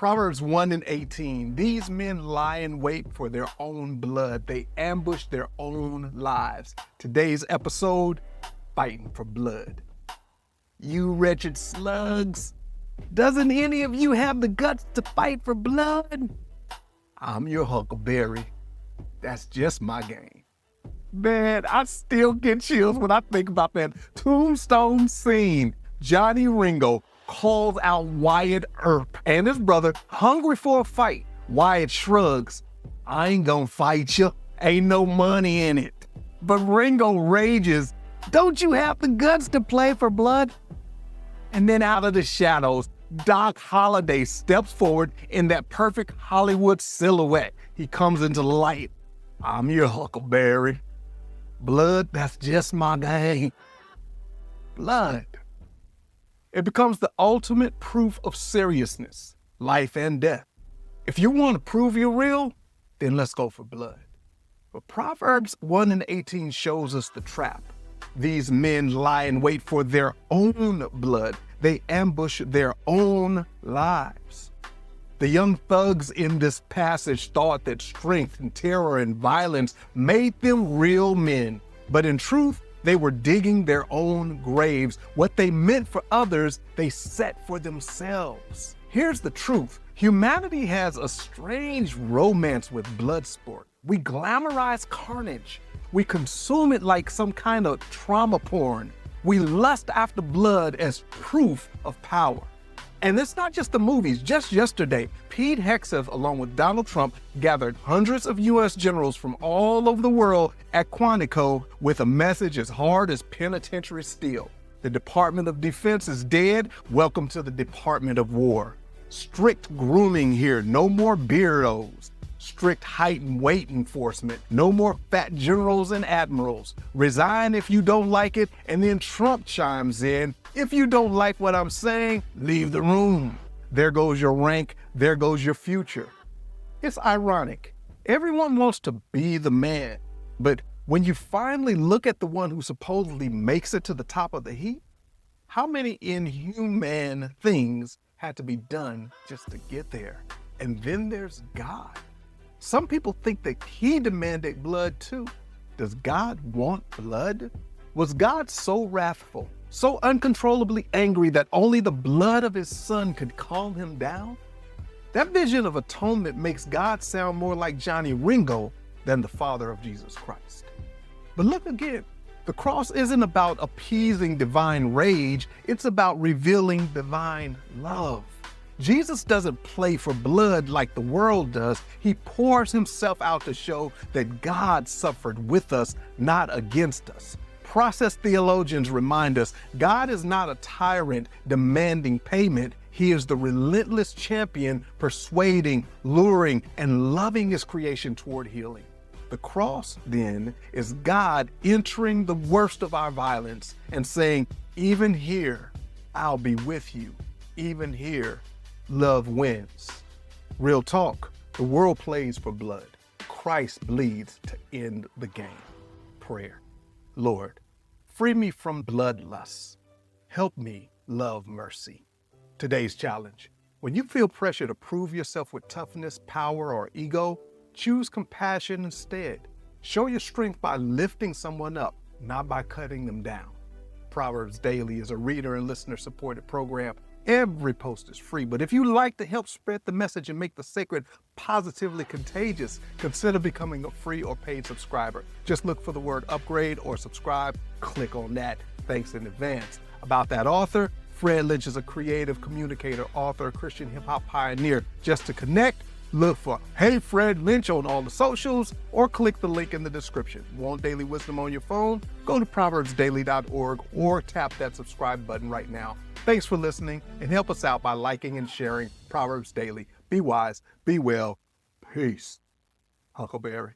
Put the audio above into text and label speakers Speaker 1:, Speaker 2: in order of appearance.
Speaker 1: Proverbs 1:18, these men lie in wait for their own blood. They ambush their own lives. Today's episode, fighting for blood. You wretched slugs, doesn't any of you have the guts to fight for blood? I'm your huckleberry. That's just my game. Man, I still get chills when I think about that tombstone scene. Johnny Ringo calls out Wyatt Earp and his brother, hungry for a fight. Wyatt shrugs, I ain't gonna fight you. Ain't no money in it. But Ringo rages, don't you have the guts to play for blood? And then out of the shadows, Doc Holliday steps forward in that perfect Hollywood silhouette. He comes into light. I'm your huckleberry. Blood, that's just my game. Blood. It becomes the ultimate proof of seriousness, life and death. If you want to prove you're real, then let's go for blood. But Proverbs 1:18 shows us the trap. These men lie in wait for their own blood. They ambush their own lives. The young thugs in this passage thought that strength and terror and violence made them real men. But in truth, they were digging their own graves. What they meant for others, they set for themselves. Here's the truth. Humanity has a strange romance with blood sport. We glamorize carnage. We consume it like some kind of trauma porn. We lust after blood as proof of power. And it's not just the movies. Just yesterday, Pete Hegseth, along with Donald Trump, gathered hundreds of U.S. generals from all over the world at Quantico with a message as hard as penitentiary steel. The Department of Defense is dead. Welcome to the Department of War. Strict grooming here. No more beardos. Strict height and weight enforcement. No more fat generals and admirals. Resign if you don't like it. And then Trump chimes in. If you don't like what I'm saying, leave the room. There goes your rank. There goes your future. It's ironic. Everyone wants to be the man. But when you finally look at the one who supposedly makes it to the top of the heap, how many inhuman things had to be done just to get there? And then there's God. Some people think that he demanded blood too. Does God want blood? Was God so wrathful, so uncontrollably angry that only the blood of his son could calm him down? That vision of atonement makes God sound more like Johnny Ringo than the Father of Jesus Christ. But look again, the cross isn't about appeasing divine rage, it's about revealing divine love. Jesus doesn't play for blood like the world does. He pours himself out to show that God suffered with us, not against us. Process theologians remind us God is not a tyrant demanding payment. He is the relentless champion persuading, luring, and loving his creation toward healing. The cross, then, is God entering the worst of our violence and saying, even here, I'll be with you. Even here, love wins. Real talk, the world plays for blood. Christ bleeds to end the game. Prayer. Lord, free me from bloodlust. Help me love mercy. Today's challenge. When you feel pressure to prove yourself with toughness, power, or ego, choose compassion instead. Show your strength by lifting someone up, not by cutting them down. Proverbs Daily is a reader and listener supported program. Every post is free, but if you like to help spread the message and make the sacred positively contagious, consider becoming a free or paid subscriber. Just look for the word upgrade or subscribe. Click on that. Thanks in advance. About that author, Fred Lynch is a creative communicator, author, Christian hip-hop pioneer. Just to connect, look for Hey Fred Lynch on all the socials or click the link in the description. Want daily wisdom on your phone? Go to proverbsdaily.org or tap that subscribe button right now. Thanks for listening and help us out by liking and sharing Proverbs Daily. Be wise, be well. Peace. Huckleberry.